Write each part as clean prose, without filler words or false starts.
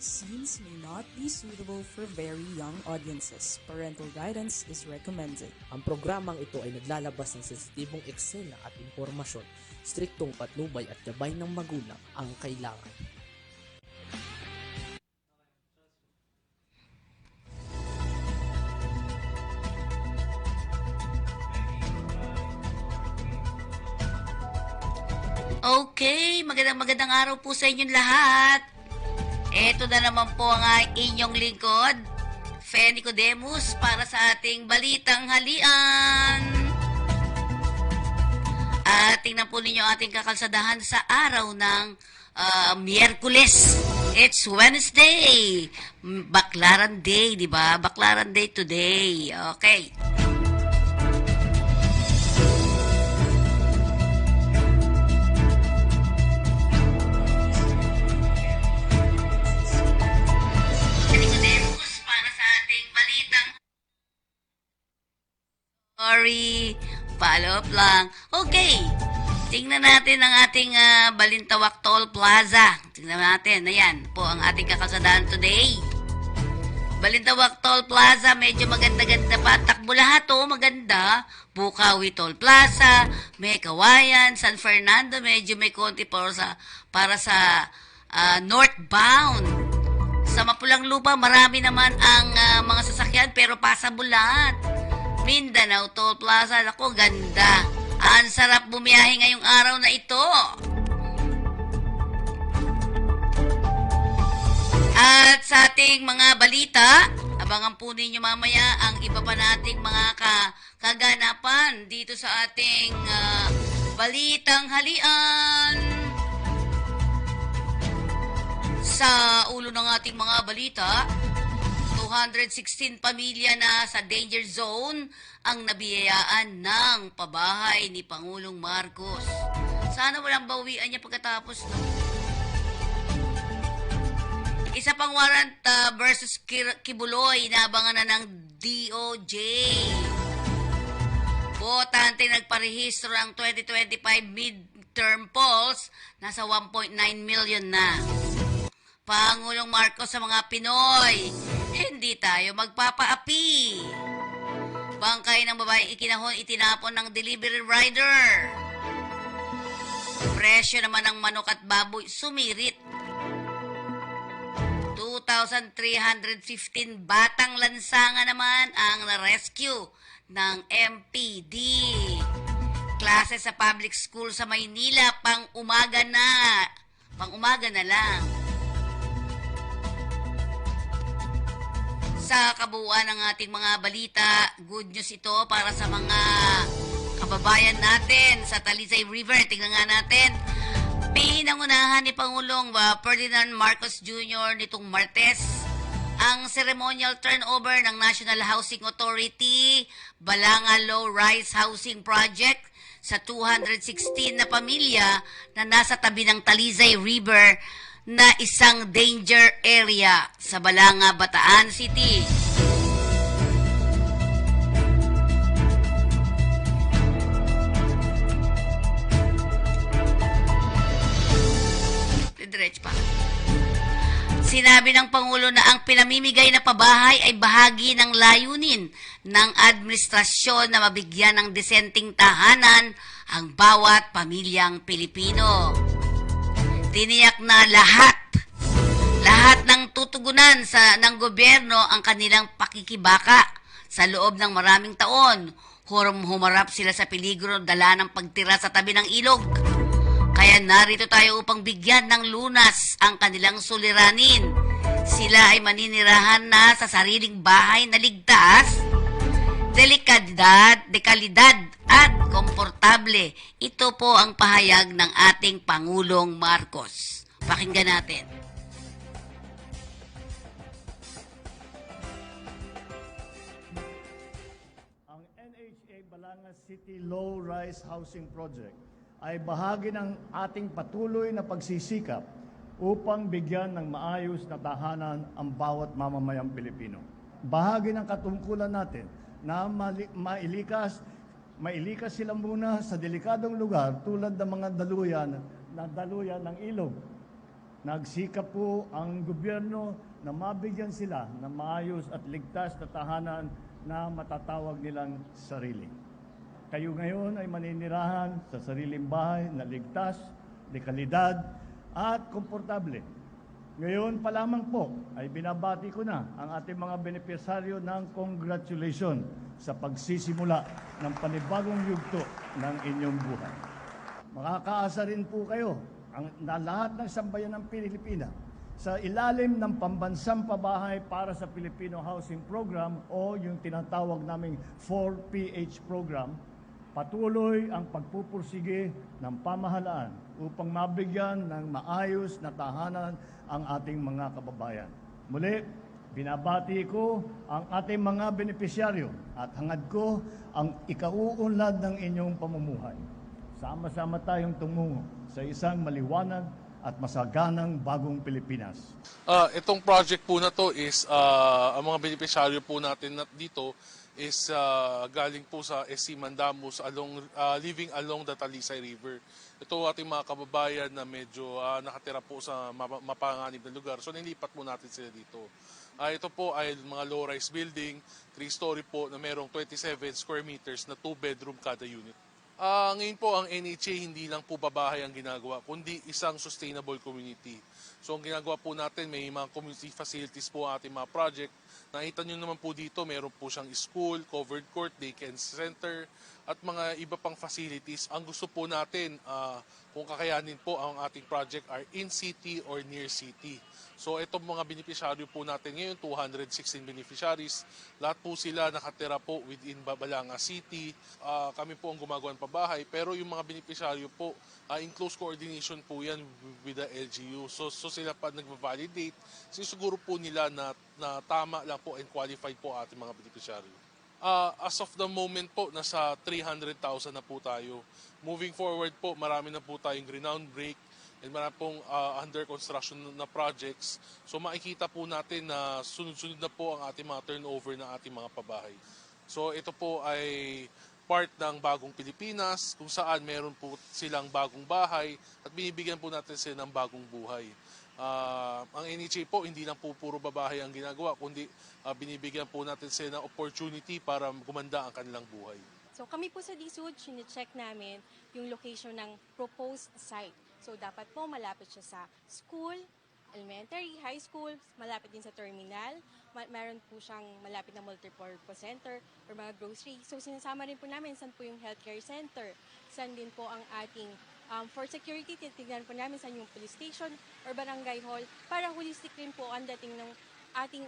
Scenes may not be suitable for very young audiences. Parental guidance is recommended. Ang programang ito ay naglalabas ng sensitibong eksena at impormasyon. Striktong patnubay at gabay ng magulang ang kailangan. Okay, magandang araw po sa inyong lahat. Ito na naman po ang inyong lingkod, Fe Nicodemus, para sa ating balitang halian. At tingnan po ninyo ating kakalsadahan sa araw ng Miyerkules. It's Wednesday. Baklaran Day, di ba? Baklaran Day today. Okay. Sorry, follow up lang. Okay, tingnan natin ang ating Balintawak Toll Plaza. Tingnan natin, ayan po ang ating kakalsadahan today. Balintawak Toll Plaza, medyo maganda-ganda pa. Takbo lahat maganda. Bukawi Toll Plaza, may Kawayan, San Fernando, medyo may konti para sa northbound. Sa Mapulang Lupa, marami naman ang mga sasakyan pero passable lahat. Mindanao Toll Plaza, ako ganda. Ang sarap bumiyahe ngayong araw na ito. At sa ating mga balita, abangan po ninyo mamaya ang iba pa nating mga kaganapan dito sa ating balitang halian. Sa ulo ng ating mga balita, 216 pamilya na sa danger zone ang nabiyayaan ng pabahay ni Pangulong Marcos. Sana walang bawian niya pagkatapos. Isa pang warrant versus Kibuloy inabangan na ng DOJ. Botante nagparehistro ang 2025 midterm polls, nasa 1.9 million na. Pangulong Marcos sa mga Pinoy, hindi tayo magpapaapi. Bangkay ng babae itinapon ng delivery rider. Presyo naman ng manok at baboy sumirit. 2,315 batang lansangan naman ang na-rescue ng MPD. Klase sa public school sa Maynila pang-umaga na lang. Sa kabuuan ng ating mga balita, good news ito para sa mga kababayan natin sa Talisay River. Tingnan nga natin, pinangunahan ni Pangulong Ferdinand Marcos Jr. nitong Martes ang ceremonial turnover ng National Housing Authority Balanga Low Rise Housing Project sa 216 na pamilya na nasa tabi ng Talisay River na isang danger area sa Balanga, Bataan City. Diretso pa. Sinabi ng Pangulo na ang pinamimigay na pabahay ay bahagi ng layunin ng administrasyon na mabigyan ng desenteng tahanan ang bawat pamilyang Pilipino. Tiniyak na lahat ng tutugunan ng gobyerno ang kanilang pakikibaka sa loob ng maraming taon. Humarap sila sa peligro dala ng pagtira sa tabi ng ilog. Kaya narito tayo upang bigyan ng lunas ang kanilang suliranin. Sila ay maninirahan na sa sariling bahay na ligtas, dekalidad at komportable. Ito po ang pahayag ng ating Pangulong Marcos. Pakinggan natin. Ang NHA Balanga City Low Rise Housing Project ay bahagi ng ating patuloy na pagsisikap upang bigyan ng maayos na tahanan ang bawat mamamayang Pilipino. Bahagi ng katungkulan natin na mailikas sila muna sa delikadong lugar tulad ng mga daluyan ng ilog. Nagsikap po ang gobyerno na mabigyan sila ng maayos at ligtas na tahanan na matatawag nilang sarili. Kayo ngayon ay maninirahan sa sariling bahay na ligtas, de kalidad at komportable. Ngayon pa lamang po ay binabati ko na ang ating mga benepisyaryo ng congratulations sa pagsisimula ng panibagong yugto ng inyong buhay. Makakaasa rin po kayo na lahat ng sambayan ng Pilipina sa ilalim ng pambansang pabahay para sa Filipino Housing Program o yung tinatawag naming 4PH program, patuloy ang pagpupursige ng pamahalaan upang mabigyan ng maayos na tahanan ang ating mga kababayan. Muli, binabati ko ang ating mga benepisyaryo at hangad ko ang ikauunlad ng inyong pamumuhay. Sama-sama tayong tumungo sa isang maliwanag at masaganang bagong Pilipinas. Itong project po na to is ang mga benepisyaryo po natin dito is galing po sa SC Mandamus living along the Talisay River. Ito ating mga kababayan na medyo nakatira po sa mapanganib na lugar. So nilipat po natin sila dito. Ito po ay mga low-rise building, 3-story po na merong 27 square meters na 2-bedroom kada unit. Ngayon po ang NHA hindi lang po babahay ang ginagawa, kundi isang sustainable community. So ang ginagawa po natin, may mga community facilities po ating mga project. Nakita nyo naman po dito, meron po siyang school, covered court, daycare center, at mga iba pang facilities. Ang gusto po natin, kung kakayanin po ang ating project are in city or near city. So itong mga beneficiaryo po natin ngayon, 216 beneficiaries. Lahat po sila nakatira po within Balanga City. Kami po ang gumagawa ng pabahay. Pero yung mga beneficiaryo po, in close coordination po yan with the LGU. So sila pa nag-validate. Siguro po nila na tama lang po and qualified po ating mga beneficiaryo. As of the moment po, nasa 300,000 na po tayo. Moving forward po, marami na po tayong ground break and marami pong under construction na projects. So makikita po natin na sunod-sunod na po ang ating mga turnover ng ating mga pabahay. So ito po ay part ng Bagong Pilipinas kung saan meron po silang bagong bahay at binibigyan po natin sila ng bagong buhay. Ang NHA po hindi lang po puro babahay ang ginagawa kundi binibigyan po natin sila ng opportunity para gumanda ang kanilang buhay. So kami po sa DSUD, sine-check namin yung location ng proposed site. So dapat po malapit siya sa school, elementary, high school, malapit din sa terminal. Meron po siyang malapit na multipurpose center or mga grocery. So sinasama rin po namin saan po yung healthcare center, saan din po ang ating for security, titignan po namin saan yung police station or barangay hall para holistic rin po ang dating ng ating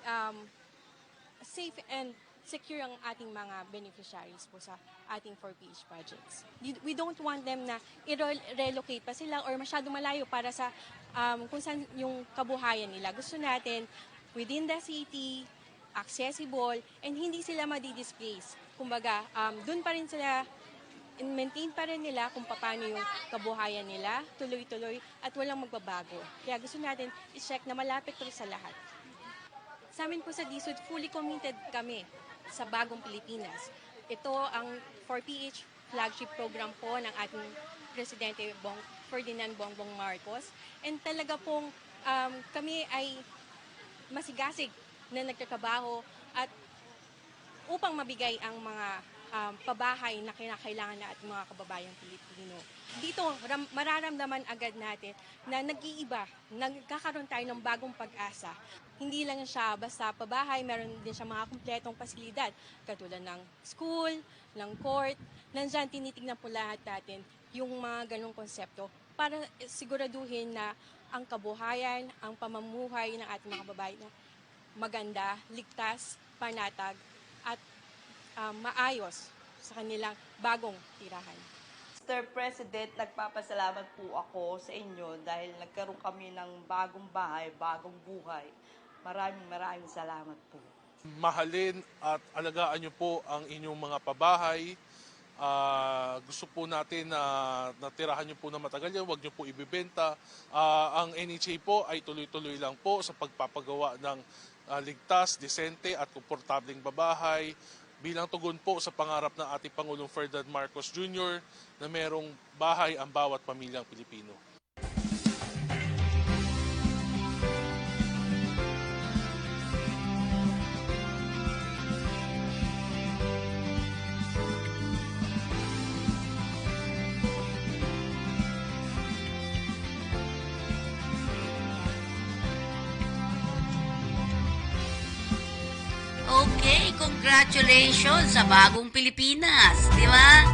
safe and secure ang ating mga beneficiaries po sa ating 4PH projects. We don't want them na i-relocate pa sila or masyado malayo para sa kung saan yung kabuhayan nila. Gusto natin within the city, accessible, and hindi sila madi-displace. Kumbaga, dun pa rin sila maintain pa rin nila kung paano yung kabuhayan nila, tuloy-tuloy at walang magbabago. Kaya gusto natin i-check na malapit ito sa lahat. Sa amin po sa DSUD, fully committed kami sa Bagong Pilipinas. Ito ang 4PH flagship program po ng ating Presidente Ferdinand Bongbong Marcos. And talaga pong kami ay masigasig na nagtatrabaho at upang mabigay ang mga pabahay na kinakailangan na ating mga kababayang Pilipino. Dito, mararamdaman agad natin na nag-iiba, nagkakaroon tayo ng bagong pag-asa. Hindi lang siya basta pabahay, meron din siya mga kumpletong pasilidad, katulad ng school, ng court. Nandiyan, tinitignan po lahat natin yung mga ganong konsepto para siguraduhin na ang kabuhayan, ang pamumuhay ng ating mga kababayan na maganda, ligtas, panatag, at maayos sa kanilang bagong tirahan. Mr. President, nagpapasalamat po ako sa inyo dahil nagkaroon kami ng bagong bahay, bagong buhay. Maraming salamat po. Mahalin at alagaan nyo po ang inyong mga pabahay. Gusto po natin na natirahan nyo po na matagal yan, huwag nyo po ibibenta. Ang NHA po ay tuloy-tuloy lang po sa pagpapagawa ng ligtas, desente at komportableng babahay bilang tugon po sa pangarap ng ating Pangulong Ferdinand Marcos Jr. na merong bahay ang bawat pamilyang Pilipino. Ay, congratulations sa bagong Pilipinas, di ba?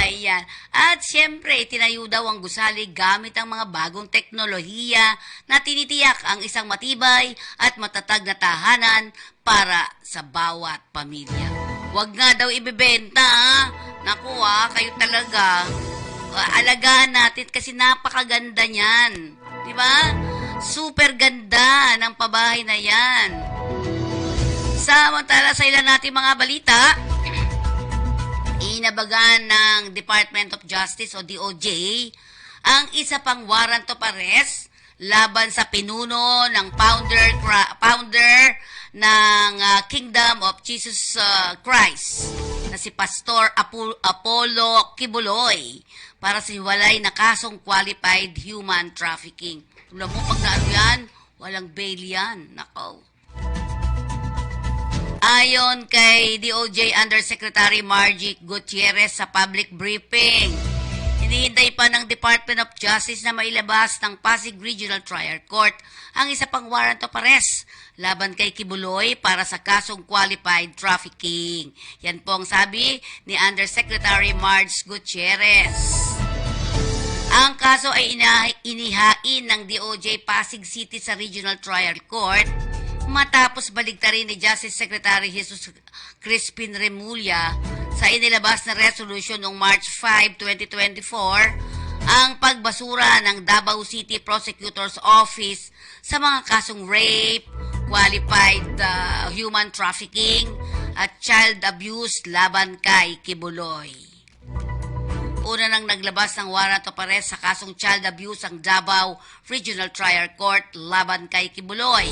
Ayan. At siyempre, itinayo daw ang gusali gamit ang mga bagong teknolohiya na tinitiyak ang isang matibay at matatag na tahanan para sa bawat pamilya. Huwag nga daw ibebenta, ha? Naku, kayo talaga. Alagaan natin kasi napakaganda niyan. Di ba? Super ganda ng pabahay na yan. Samantala sa ilan natin mga balita, inabagan ng Department of Justice o DOJ ang isa pang warrant of arrest laban sa pinuno ng founder ng Kingdom of Jesus Christ na si Pastor Apollo Kibuloy para sa hiwalay na kasong qualified human trafficking. Alam mo, pag naano yan, walang bail yan. Nako. Ayon kay DOJ Undersecretary Margie Gutierrez sa public briefing, hinihintay pa ng Department of Justice na mailabas ng Pasig Regional Trial Court ang isa pang warrant of arrest laban kay Kibuloy para sa kasong qualified trafficking. Yan po ang sabi ni Undersecretary Margie Gutierrez. Ang kaso ay inihain ng DOJ Pasig City sa Regional Trial Court matapos baligtarin ni Justice Secretary Jesus Crispin Remulla sa inilabas na resolution noong March 5, 2024 ang pagbasura ng Davao City Prosecutor's Office sa mga kasong rape, qualified human trafficking at child abuse laban kay Kibuloy. Una nang naglabas ng warrant of arrest sa kasong child abuse ang Davao Regional Trial Court laban kay Kibuloy.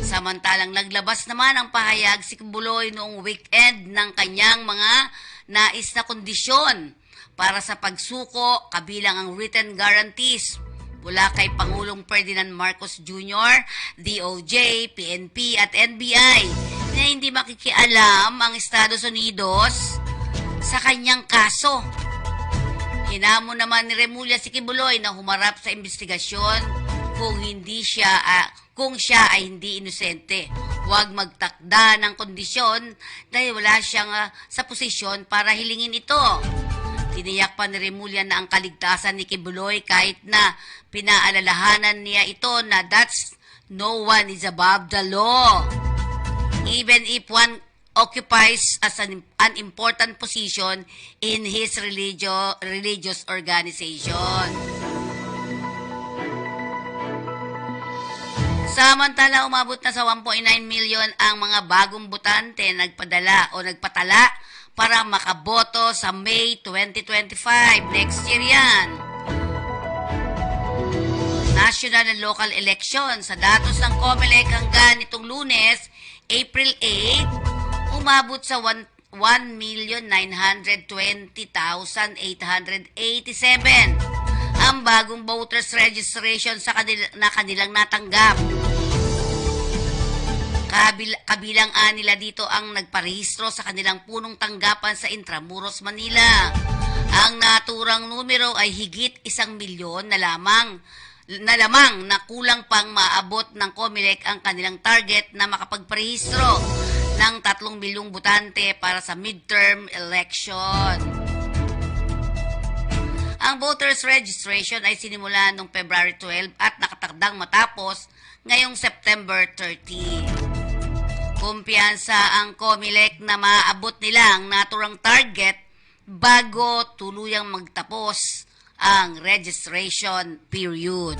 Samantalang naglabas naman ang pahayag si Kibuloy noong weekend ng kanyang mga nais na kondisyon para sa pagsuko kabilang ang written guarantees mula kay Pangulong Ferdinand Marcos Jr., DOJ, PNP at NBI na hindi makikialam ang Estados Unidos sa kanyang kaso. Hinamon naman ni Remulla si Kibuloy na humarap sa investigasyon kung siya ay hindi inosente. Huwag magtakda ng kondisyon dahil wala siyang sa posisyon para hilingin ito. Tiniyak pa ni Remulla na ang kaligtasan ni Kibuloy kahit na pinaalalahanan niya ito na that's no one is above the law. Even if one occupies as an important position in his religious organization. Samantala, umabot na sa 1.9 million ang mga bagong botante nagpatala para makaboto sa May 2025. Next year yan. National and local election sa datos ng COMELEC hanggang nitong Lunes, April 8, umabot sa 1,920,887 ang bagong voters registration na kanilang natanggap. Kabilang nila dito ang nagparehistro sa kanilang punong tanggapan sa Intramuros, Manila. Ang naturang numero ay higit 1 milyon na lamang na kulang pang maabot ng COMELEC ang kanilang target na makapagparehistro ng 3 milyong botante para sa midterm election. Ang voters registration ay sinimula noong February 12 at nakatakdang matapos ngayong September 30. Kumpiyansa ang COMELEC na maabot nila ang naturang target bago tuluyang magtapos ang registration period.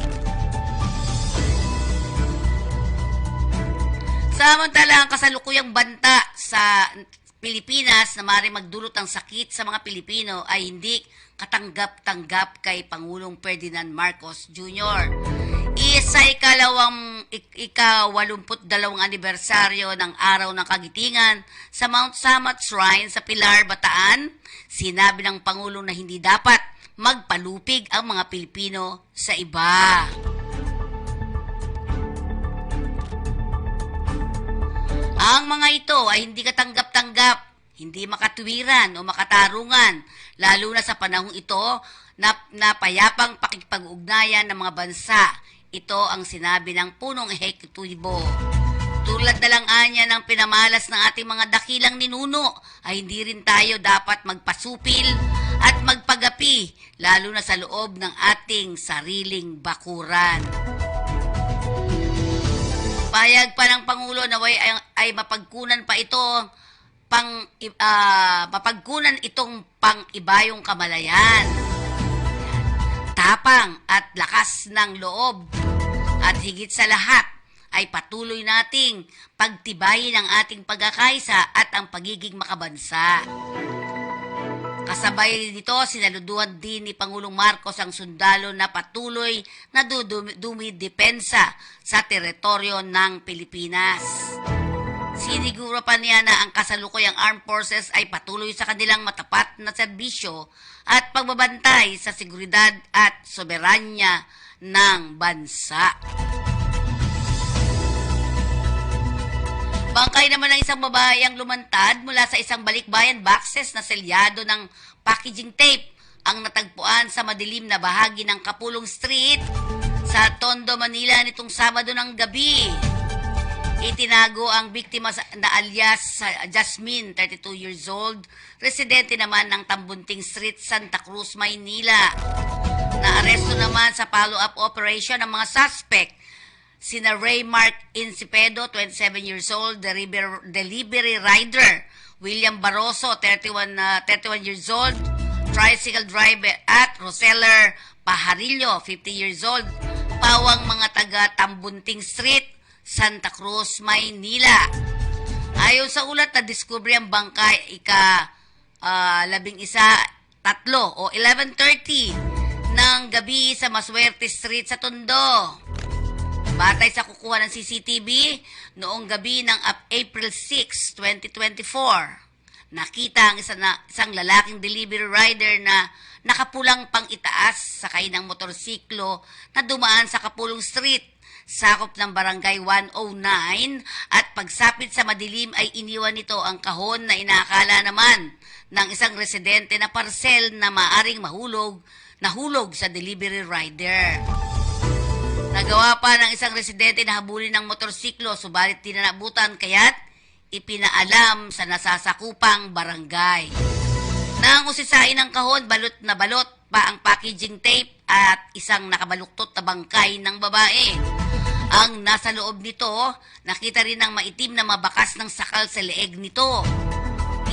Samantala, ang kasalukuyang banta sa Pilipinas na maaaring magdulot ng sakit sa mga Pilipino ay hindi katanggap-tanggap kay Pangulong Ferdinand Marcos Jr. Isa ika-82 anibersaryo ng Araw ng Kagitingan sa Mount Samat Shrine sa Pilar, Bataan, sinabi ng Pangulo na hindi dapat magpalupig ang mga Pilipino sa iba. Ang mga ito ay hindi katanggap-tanggap, hindi makatuwiran o makatarungan, lalo na sa panahong ito na payapang pakikipag-ugnayan ng mga bansa. Ito ang sinabi ng punong ehekutibo. Tulad na lang anya ng pinamalas ng ating mga dakilang ninuno, ay hindi rin tayo dapat magpasupil at magpagapi, lalo na sa loob ng ating sariling bakuran. Payag pa ng Pangulo na ay mapagkunan pa ito mapagkunan itong pang-ibayong kamalayan. Tapang at lakas ng loob at higit sa lahat ay patuloy nating pagtibayin ang ating pagkakaisa at ang pagiging makabansa. Kasabay nito, sinaluduhan din ni Pangulong Marcos ang sundalo na patuloy na dumidepensa sa teritoryo ng Pilipinas. Siniguro pa niya na ang kasalukuyang armed forces ay patuloy sa kanilang matapat na serbisyo at pagbabantay sa seguridad at soberanya ng bansa. Bangkay naman ng isang babaeng lumantad mula sa isang balikbayan boxes na selyado ng packaging tape ang natagpuan sa madilim na bahagi ng Kapulong Street sa Tondo, Manila nitong Sabado ng gabi. Itinago ang biktima na alias Jasmine, 32 years old, residente naman ng Tambunting Street, Santa Cruz, Maynila. Naaresto naman sa follow-up operation ng mga suspect sina Ray Mark Incipedo, 27 years old, delivery rider, William Barroso, 31 years old, tricycle driver, at Roseller Pajarillo, 50 years old, pawang mga taga Tambunting Street, Santa Cruz, Maynila. Ayon sa ulat, na-discovery ang bangkay ika-11:03 o 11:30 ng gabi sa Maswerte Street sa Tondo. Batay sa kukuha ng CCTV, noong gabi ng April 6, 2024, nakita ang isang lalaking delivery rider na nakapulang pang itaas sakay ng motorsiklo na dumaan sa Kapulong Street, sakop ng Barangay 109, at pagsapit sa madilim ay iniwan nito ang kahon na inaakala naman ng isang residente na parcel na maaring nahulog sa delivery rider. Nagawa pa ng isang residente na habulin ng motorsiklo, subalit di na nabutan, kaya't ipinaalam sa nasasakupang barangay. Nang usisain ng kahon, balot na balot pa ang packaging tape at isang nakabaluktot na bangkay ng babae. Ang nasa loob nito, nakita rin ng maitim na mabakas ng sakal sa leeg nito.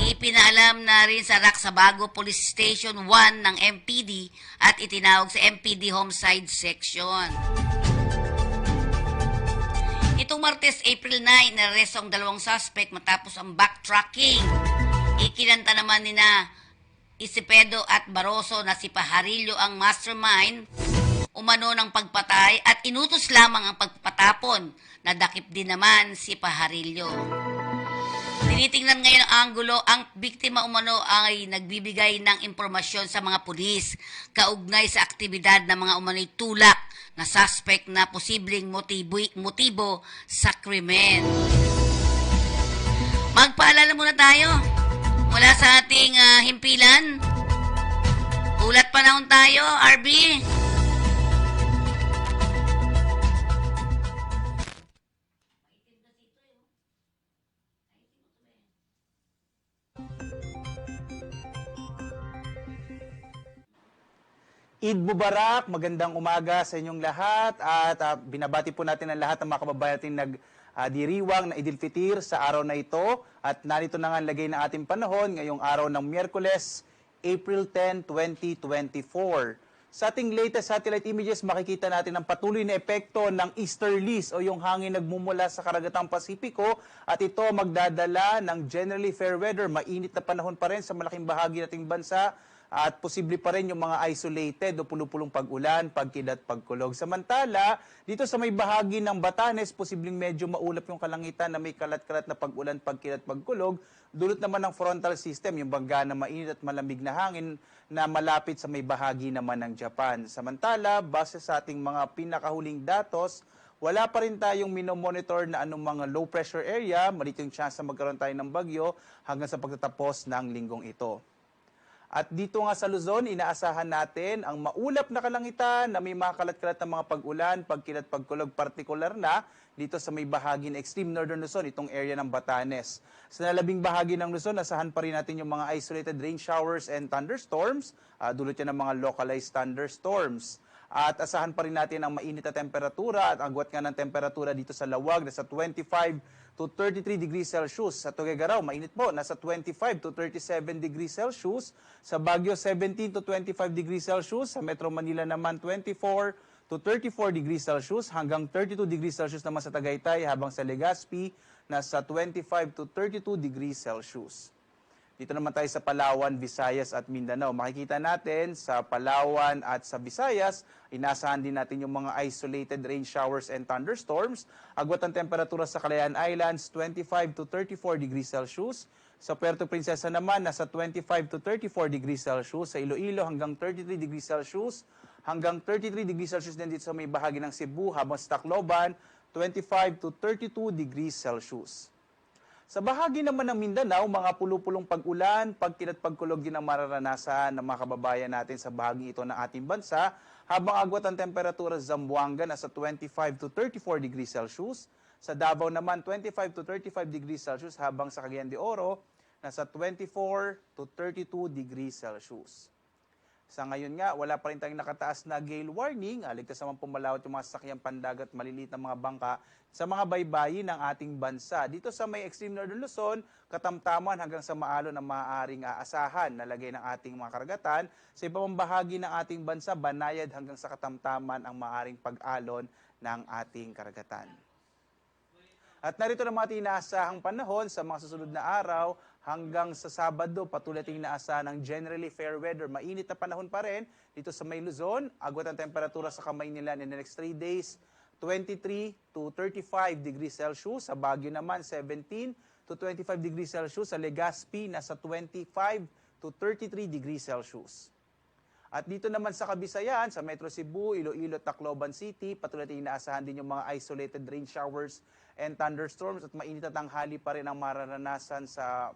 Ipinaalam na rin sa Raksabago Police Station 1 ng MPD at itinawag sa MPD Homicide Section. Itong Martes, April 9, naresto ang dalawang suspect matapos ang backtracking. Ikinanta naman nina Incipedo at Barroso na si Pajarillo ang mastermind umano ng pagpatay at inutos lamang ang pagpatapon. Nadakip din naman si Pajarillo. Tinitingnan ngayon ang anggulo, ang biktima umano ay nagbibigay ng impormasyon sa mga pulis kaugnay sa aktibidad ng mga umano'y tulak na suspect na posibleng motibo sa krimen. Magpaalala muna tayo mula sa ating himpilan. Ulat panahon tayo, RB. Eid Mubarak, magandang umaga sa inyong lahat at binabati po natin ang lahat ng mga kababayan natin nagdiriwang na Eid al-Fitr sa araw na ito at narito na nga ang lagay ng ating panahon ngayong araw ng Miyerkules, April 10, 2024. Sa ating latest satellite images, makikita natin ang patuloy na epekto ng easterlies o yung hangin nagmumula sa karagatang Pasipiko at ito magdadala ng generally fair weather, mainit na panahon pa rin sa malaking bahagi nating bansa at posible pa rin yung mga isolated o pulupulong pag-ulan, pagkidlat, pagkulog. Samantala, dito sa may bahagi ng Batanes, posibleng medyo maulap yung kalangitan na may kalat-kalat na pag-ulan, pagkidlat, pagkulog. Dulot naman ng frontal system, yung bangga na mainit at malamig na hangin na malapit sa may bahagi naman ng Japan. Samantala, base sa ating mga pinakahuling datos, wala pa rin tayong minomonitor na anong mga low pressure area, maliit yung chance na magkaroon tayo ng bagyo hanggang sa pagtatapos ng linggong ito. At dito nga sa Luzon, inaasahan natin ang maulap na kalangitan na may mga kalat-kalat na mga pag-ulan, pagkilat, pagkulog, partikular na dito sa may bahagi ng extreme northern Luzon, itong area ng Batanes. Sa nalabing bahagi ng Luzon, asahan pa rin natin yung mga isolated rain showers and thunderstorms, dulot yan ng mga localized thunderstorms. At asahan pa rin natin ang mainit na temperatura at agwat nga ng temperatura dito sa Lawag na sa 25 to 33 degrees Celsius. Sa Tuguegarao, mainit po, nasa 25 to 37 degrees Celsius. Sa Baguio, 17 to 25 degrees Celsius. Sa Metro Manila naman, 24 to 34 degrees Celsius hanggang 32 degrees Celsius naman sa Tagaytay, habang sa Legazpi, nasa 25 to 32 degrees Celsius. Dito naman tayo sa Palawan, Visayas at Mindanao. Makikita natin sa Palawan at sa Visayas, inasahan din natin yung mga isolated rain showers and thunderstorms. Agwat ang temperatura sa Calayan Islands, 25 to 34 degrees Celsius. Sa Puerto Princesa naman, nasa 25 to 34 degrees Celsius. Sa Iloilo, hanggang 33 degrees Celsius. Hanggang 33 degrees Celsius din dito sa may bahagi ng Cebu, habang sa Tacloban, 25 to 32 degrees Celsius. Sa bahagi naman ng Mindanao, mga pulupulong pag-ulan, pagkilat, pagkulog din ang mararanasan ng mga kababayan natin sa bahagi ito ng ating bansa, habang agwat ang temperatura sa Zamboanga nasa 25 to 34 degrees Celsius. Sa Davao naman, 25 to 35 degrees Celsius, habang sa Cagayan de Oro, nasa 24 to 32 degrees Celsius. Sa ngayon nga, wala pa rin tayong nakataas na gale warning. Ligtas naman pumalawat yung mga sasakyang pandagat, maliliit na mga bangka sa mga baybayin ng ating bansa. Dito sa may extreme northern Luzon, katamtaman hanggang sa maalon na maaaring aasahan na lagay ng ating mga karagatan. Sa ibang bahagi ng ating bansa, banayad hanggang sa katamtaman ang maaaring pag-alon ng ating karagatan. At narito naman ating inaasahang panahon sa mga susunod na araw. Hanggang sa Sabado, patuloy nating inaasahan ng generally fair weather. Mainit na panahon pa rin dito sa may Luzon. Agwat ang temperatura sa kamay nila in the next 3 days, 23 to 35 degrees Celsius. Sa Baguio naman, 17 to 25 degrees Celsius. Sa Legazpi, nasa 25 to 33 degrees Celsius. At dito naman sa Kabisayan, sa Metro Cebu, Iloilo, Tacloban City, patuloy nating inaasahan din yung mga isolated rain showers and thunderstorms, at mainit na tanghali pa rin ang mararanasan sa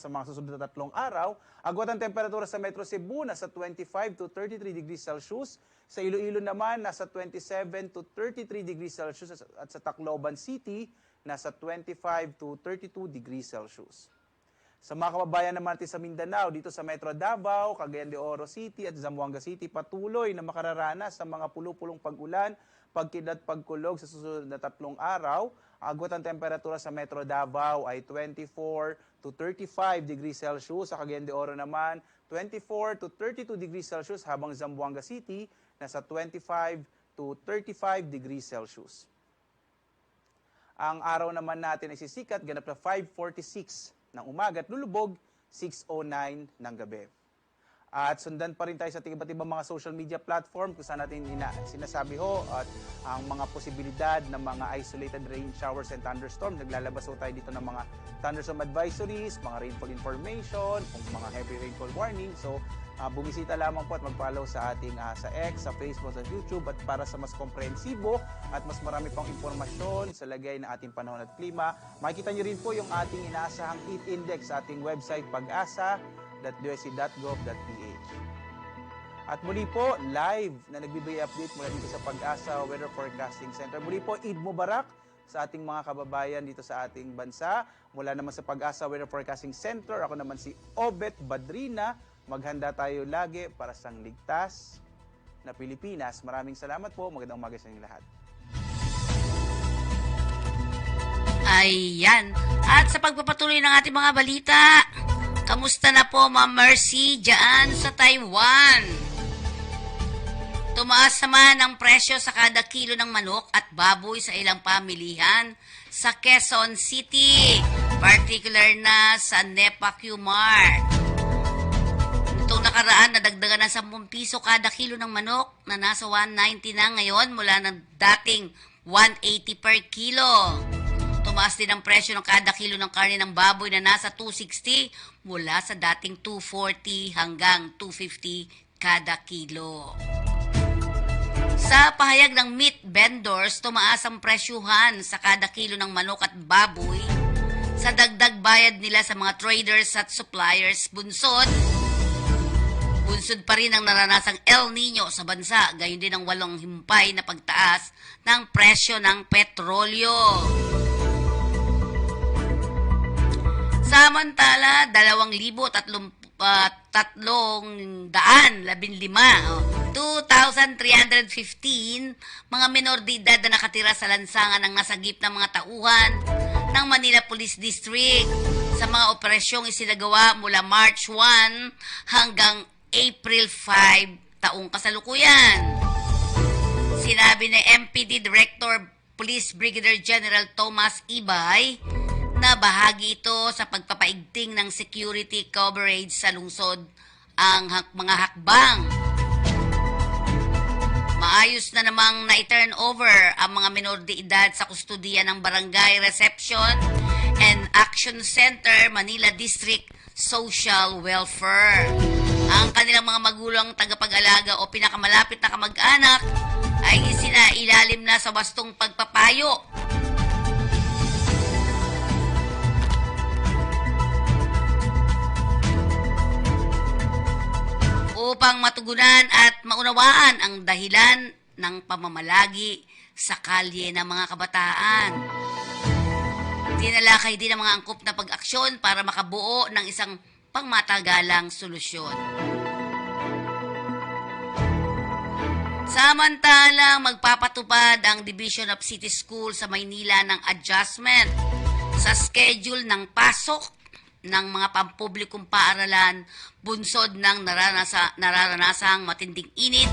mga susunod na 3 araw. Agwat ang temperatura sa Metro Cebu, nasa 25 to 33 degrees Celsius. Sa Iloilo naman, nasa 27 to 33 degrees Celsius. At sa Tacloban City, nasa 25 to 32 degrees Celsius. Sa mga kababayan naman natin sa Mindanao, dito sa Metro Davao, Cagayan de Oro City at Zamboanga City, patuloy na makararanas sa mga pulupulong pag-ulan, pagkilat, pagkulog sa susunod na 3 araw. Agwat ang temperatura sa Metro Davao ay 24 to 35 degrees Celsius. Sa Cagayan de Oro naman, 24 to 32 degrees Celsius, habang Zamboanga City, nasa 25 to 35 degrees Celsius. Ang araw naman natin ay sisikat, ganap na 5:46 ng umaga at lulubog 6:09 ng gabi. At sundan pa rin tayo sa iba't ibang mga social media platform kung saan natin sinasabi ho at ang mga posibilidad ng mga isolated rain showers and thunderstorms. Naglalabas ho tayo dito ng mga thunderstorm advisories, mga rainfall information, kung mga heavy rainfall warning. So, bumisita lamang po at mag-follow sa ating sa X, sa Facebook, sa YouTube, at para sa mas komprehensibo at mas marami pang impormasyon sa lagay ng ating panahon at klima, makikita nyo rin po yung ating inaasahang heat index sa ating website pag-asa.usc.gov.ph. At muli po, live na nagbibigay update mula dito sa Pag-asa Weather Forecasting Center. Muli po, Eid Mubarak sa ating mga kababayan dito sa ating bansa. Mula naman sa Pag-asa Weather Forecasting Center, ako naman si Obet Badrina. Maghanda tayo lagi para sa ligtas na Pilipinas. Maraming salamat po. Magandang umaga sa inyo lahat. Ayan. At sa pagpapatuloy ng ating mga balita, kamusta na po, Ma'am Mercy, dyan sa Taiwan? Tumaas naman ang presyo sa kada kilo ng manok at baboy sa ilang pamilihan sa Quezon City, particular na sa Nepa Q-Mart. Itong nakaraan, nadagdagan ng 10 piso kada kilo ng manok na nasa 190 na ngayon mula ng dating 180 per kilo. Tumaas din ang presyo ng kada kilo ng karne ng baboy na nasa 260 mula sa dating 240 hanggang 250 kada kilo. Sa pahayag ng meat vendors, tumaas ang presyuhan sa kada kilo ng manok at baboy sa dagdag bayad nila sa mga traders at suppliers bunsod Bunsod pa rin ang naranasang El Nino sa bansa, gayon din ang walong himpay na pagtaas ng presyo ng petrolyo. Samantala, 2,315 mga minor de edad na nakatira sa lansangan ng nasagip ng mga tauhan ng Manila Police District sa mga operasyong isinagawa mula March 1 hanggang April 5 taong kasalukuyan. Sinabi ni MPD Director Police Brigadier General Thomas Ibay na bahagi ito sa pagpapaigting ng security coverage sa lungsod ang mga hakbang. Maayos na namang na-turn over ang mga minor de edad sa kustudiya ng Barangay Reception and Action Center, Manila District Social Welfare. Ang kanilang mga magulang tagapag-alaga o pinakamalapit na kamag-anak ay isinailalim na sa wastong pagpapayo. Upang matugunan at maunawaan ang dahilan ng pamamalagi sa kalye ng mga kabataan. Tinalakay din ang mga angkop na pag-aksyon para makabuo ng isang pangmatagalang solusyon. Samantalang magpapatupad ang Division of City Schools sa Maynila ng adjustment sa schedule ng pasok ng mga pampublikong paaralan bunsod ng nararanasang matinding init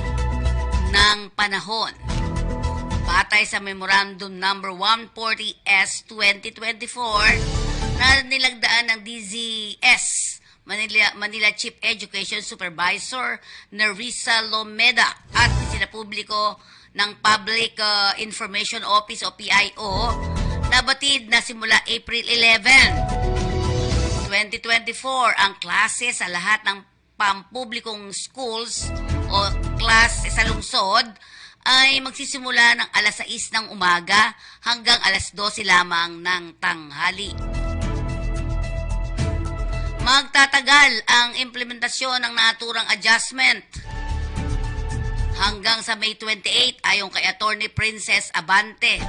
ng panahon. Batay sa Memorandum Number 140S 2024 na nilagdaan ng DZS Manila Chief Education Supervisor Nerissa Lomeda at sinapubliko ng Public Information Office o PIO na batid na simula April 11, 2024 ang klase sa lahat ng pampublikong schools o klase sa lungsod ay magsisimula ng alas 6 ng umaga hanggang alas 12 lamang ng tanghali. Magtatagal ang implementasyon ng naturang adjustment hanggang sa May 28 ayon kay Attorney Princess Abante,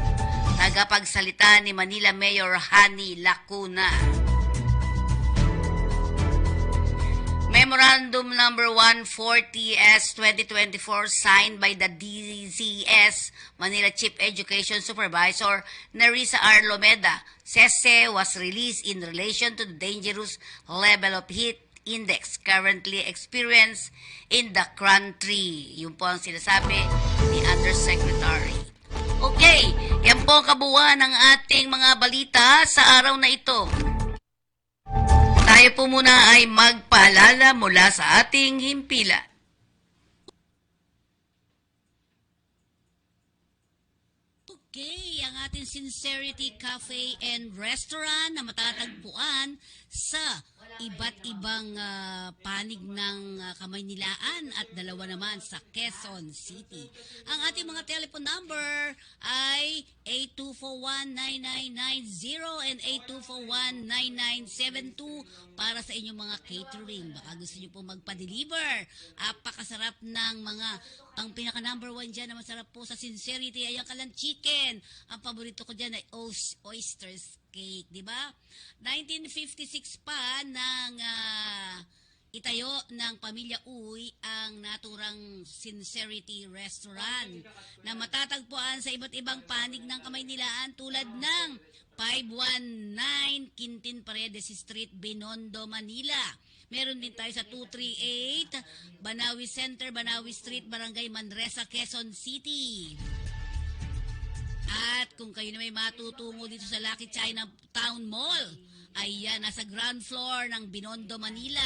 tagapagsalita ni Manila Mayor Hani Lacuna. Memorandum Number 140S 2024 signed by the DZS Manila Chief Education Supervisor Nerissa R. Lomeda, SESE was released in relation to the dangerous level of heat index currently experienced in the country. Yun po ang sinasabi ni Undersecretary. Okay, yan po ang kabuuan ng ating mga balita sa araw na ito. Tayo po muna ay magpaalala mula sa ating himpilan. Okay, ang ating Sincerity Cafe and Restaurant na matatagpuan sa iba't ibang panig ng Kamaynilaan at dalawa naman sa Quezon City. Ang ating mga telephone number ay 8241-9990 and 8241-9972 para sa inyong mga catering. Baka gusto nyo po magpa-deliver. Apakasarap ng mga, ang pinaka-number 1 dyan na masarap po sa Sincerity ay ang kalan chicken. Ang paborito ko dyan ay oysters cake, di ba? 1956 pa ng itayo ng Pamilya Uy ang naturang Sincerity Restaurant na matatagpuan sa iba't ibang panig ng Kamaynilaan tulad ng 519 Quintin Paredes Street, Binondo, Manila. Meron din tayo sa 238 Banawi Center, Banawi Street, Barangay Manresa, Quezon City. At kung kayo na may matutungo dito sa Lucky China Town Mall, ayan, nasa ground floor ng Binondo, Manila.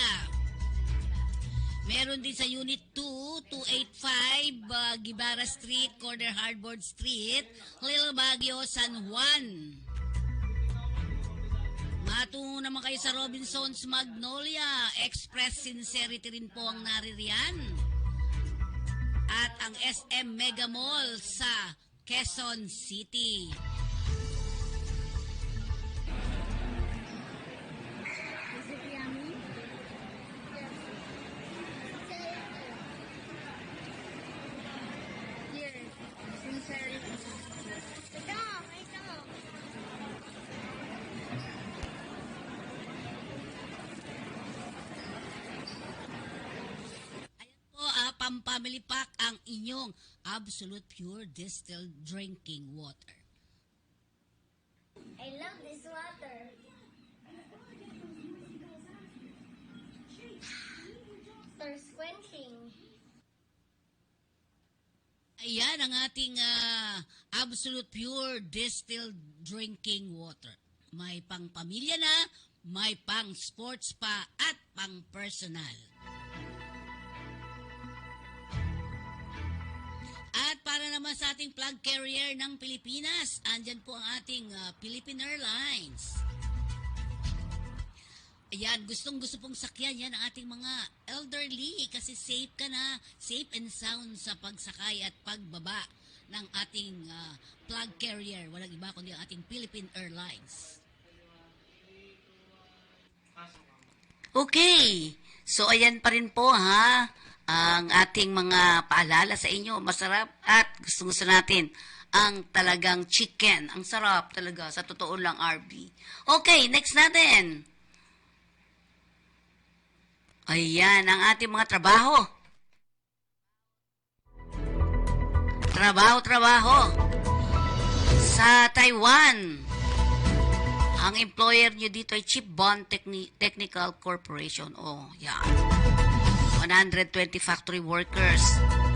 Meron din sa Unit 2, 285 Gibara Street, Corner Hardboard Street, Little Baguio, San Juan. Matungo naman kayo sa Robinson's Magnolia, Express Sincerity rin po ang naririyan. At ang SM Mega Mall sa Quezon City. family pack ang inyong Absolute Pure Distilled Drinking Water. I love this water. Thirst quenching. Ayan ang ating Absolute Pure Distilled Drinking Water. May pang pamilya na, may pang sports pa, at pang personal. At para naman sa ating flag carrier ng Pilipinas, andyan po ang ating Philippine Airlines. Ayan, gustong-gusto pong sakyan yan ang ating mga elderly kasi safe ka na, safe and sound sa pagsakay at pagbaba ng ating flag carrier. Walang iba kundi ang ating Philippine Airlines. Okay, so ayan pa rin po ha, ang ating mga paalala sa inyo. Masarap at gusto natin ang talagang chicken. Ang sarap talaga, sa totoo lang, RB. Okay, next natin. Ayan, ang ating mga trabaho. Trabaho. Sa Taiwan, ang employer nyo dito ay Chip Bond Technical Corporation. Oh, yan. 120 factory workers.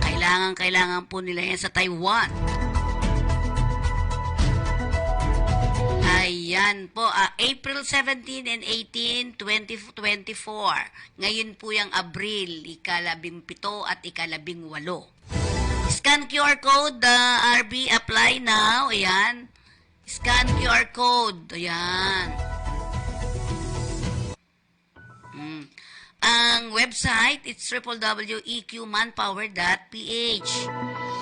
Kailangan po nila yan sa Taiwan. Ayan po, April 17 and 18, 2024. Ngayon po yung Abril, ika-17 at ika-18. Scan QR code, RB, apply now. Ayan. Scan QR code. Ayan. Ang website, it's www.eqmanpower.ph.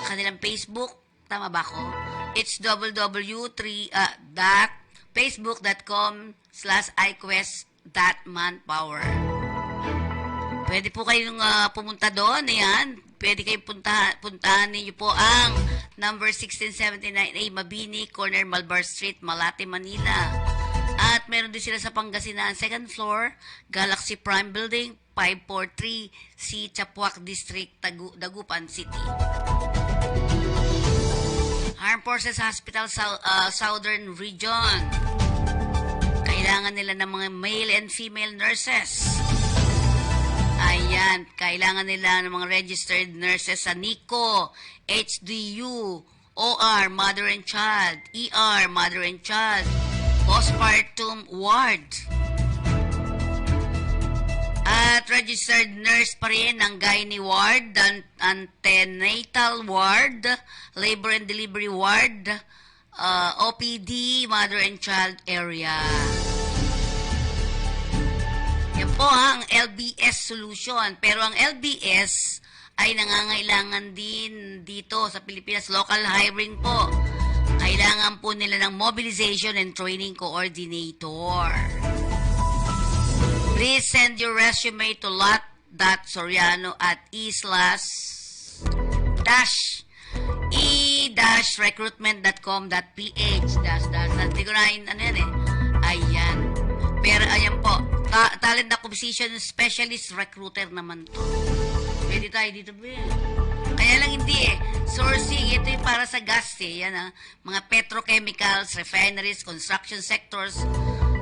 Kanilang Facebook, tama ba ako? It's www.facebook.com/iquest.manpower. Pwede po kayong pumunta doon. Ayan. Pwede kayong puntahan ninyo po ang number 1679A Mabini, corner Malbar Street, Malate, Manila. At meron din sila sa Pangasinan, second floor, Galaxy Prime Building, 543C, Chapuac District, Dagupan City. Armed Forces Hospital, Southern Region. Kailangan nila ng mga male and female nurses. Ayan, kailangan nila ng mga registered nurses sa NICU, HDU, OR, Mother and Child, ER, Mother and Child, Postpartum Ward. At registered nurse pa rin ng Gynae Ward, Antenatal Ward, Labor and Delivery Ward, OPD, Mother and Child area. Yan po ang LBS solution. Pero ang LBS ay nangangailangan din dito sa Pilipinas. Local hiring po. Kailangan po nila ng mobilization and training coordinator. Please send your resume to lot.soriano@e-recruitment.com.ph Hindi ko na ano yan eh. Ayan. Pero ayan po, talent acquisition specialist recruiter naman to. Pwede tayo dito ba? Kaya lang hindi eh. Sourcing, ito yung para sa gas eh. Yan ah. Mga petrochemicals, refineries, construction sectors,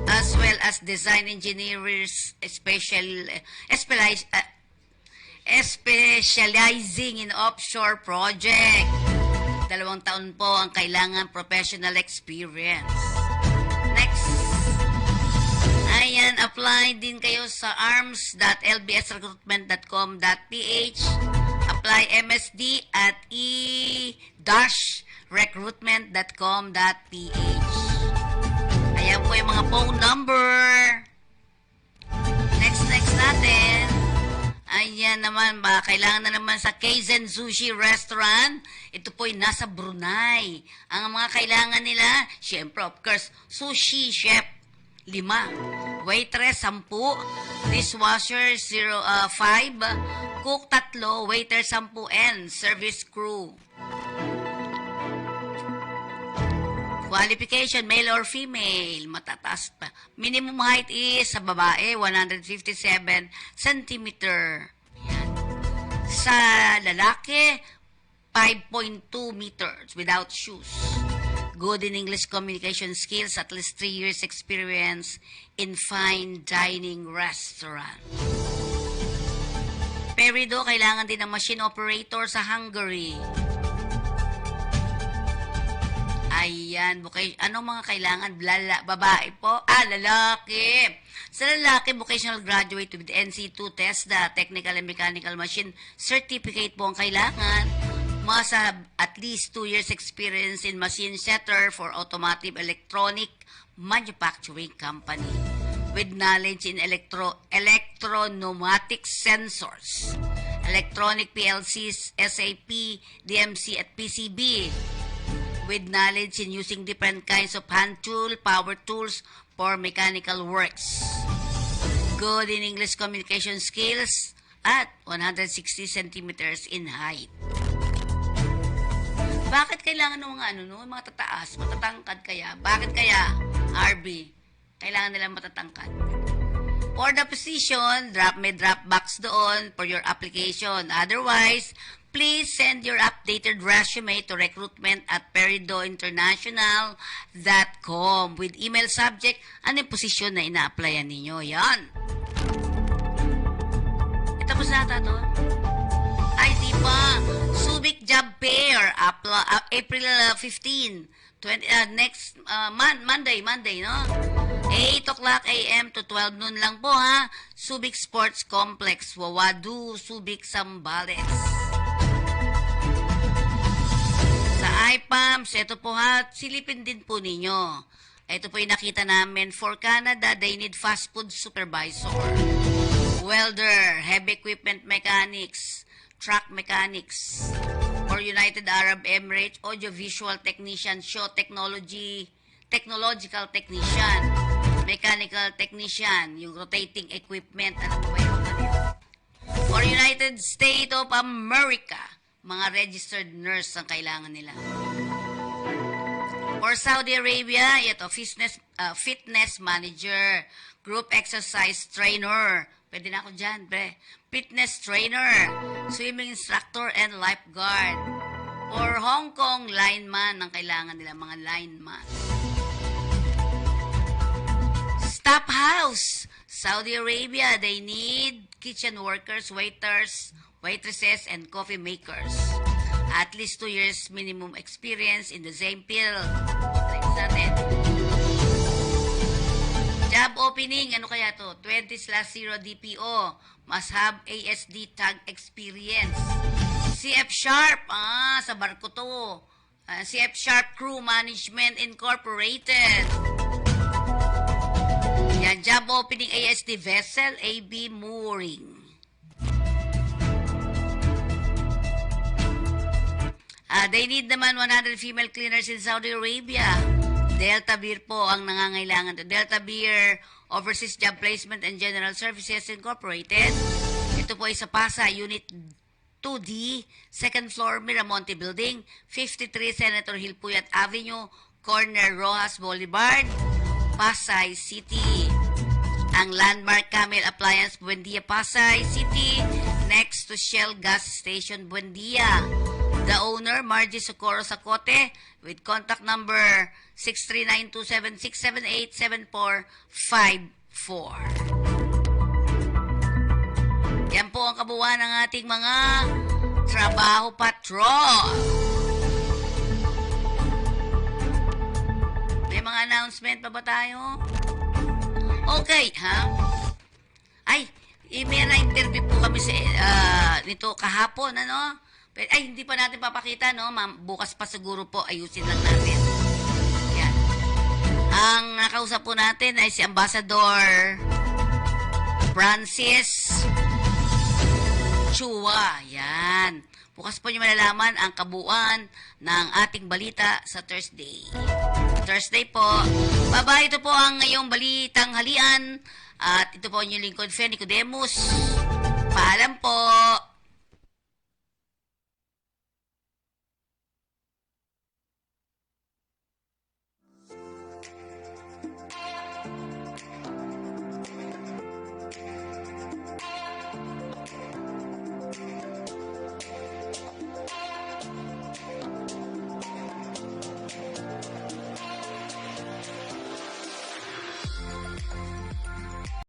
as well as design engineers, specializing in offshore project. 2 taon po ang kailangan professional experience. Next. Ayan, apply din kayo sa arms.lbsrecruitment.com.ph. Apply MSD at e-recruitment.com.ph. Ayan po yung mga phone number. Next natin. Ayan naman ba, kailangan na naman sa Kaizen Sushi Restaurant. Ito po ay nasa Brunei. Ang mga kailangan nila, syempre of course, sushi chef, 5. Waitress, 10. Dishwasher, 5. Cook, 3. Waiter, 10. And service crew. Qualification, male or female, matataas pa. Minimum height is, sa babae, 157 cm. Yan. Sa lalaki, 5.2 meters without shoes. Good in English communication skills, at least 3 years experience in fine dining restaurant. Perido, kailangan din ng machine operator sa Hungary. Ayan, anong mga kailangan? Babae po? Lalaki. Sa lalaki, vocational graduate with NC2 TESDA, Technical and Mechanical Machine Certificate po ang kailangan. Masa at least 2 years experience in machine setter for automotive electronic manufacturing company with knowledge in electro-pneumatic sensors, electronic PLCs, SAP, DMC at PCB, with knowledge in using different kinds of hand tool, power tools for mechanical works. Good in English communication skills at 160 centimeters in height. Bakit kailangan ng mga mga tataas, matatangkad kaya? Bakit kaya, RB? Kailangan nilang matatangkad. For the position, may drop box doon for your application. Otherwise, please send your updated resume to recruitment@peridointernational.com with email subject anong posisyon na ina-applyan ninyo. Yan. Tapos na ata to. Ay, di pa. Subic Job Fair, April 15, next Monday, no? 8 o'clock a.m. to 12 noon lang po, ha? Subic Sports Complex, Wawadu, Subic, Zambales. Sa IPAMS, ito po ha, silipin din po ninyo. Ito po yung nakita namin. For Canada, they need fast food supervisor, welder, heavy equipment mechanics, truck mechanics. For United Arab Emirates, audiovisual technician, show technological technician, mechanical technician, yung rotating equipment, ano po yung kanila. For United States of America, mga registered nurse ang kailangan nila. For Saudi Arabia, ito, fitness manager, group exercise trainer, pwede na ako dyan, pre. Fitness trainer, swimming instructor, and lifeguard. For Hong Kong, lineman ang kailangan nila, mga lineman. Staff house, Saudi Arabia, they need kitchen workers, waiters, waitresses, and coffee makers. At least 2 years minimum experience in the same field. Next natin. Job opening, ano kaya to? 20/0 DPO. Must have ASD tag experience. CF Sharp, sa barko to. CF Sharp Crew Management Incorporated. Yan, job opening ASD vessel, AB mooring. They need naman 100 female cleaners in Saudi Arabia. Delta Beer po ang nangangailangan to. Delta Beer Overseas Job Placement and General Services Incorporated. Ito po ay sa Pasa, Unit 2D, second floor, Miramonte Building, 53 Senator Hill Puyat Avenue, corner Rojas Boulevard, Pasay City. Ang landmark Camel Appliance, Buendia, Pasay City, next to Shell Gas Station, Buendia. The owner, Margie Socorro Sacote, with contact number 639-276-787454. Yan po ang kabuuan ng ating mga trabaho patrol. May mga announcement pa ba tayo? Okay, ha? Ay, may na-interview po kami sa, nito kahapon, ano? Ay, hindi pa natin papakita, no? Bukas pa siguro po, ayusin lang natin. Yan. Ang nakausap po natin ay si Ambassador Francis Chua. Yan. Bukas po nyo malalaman ang kabuuan ng ating balita sa Thursday. Thursday po. Bye-bye, ito po ang ngayong balitang halian. At ito po ang inyong lingkod, Fe Nicodemus. Paalam po.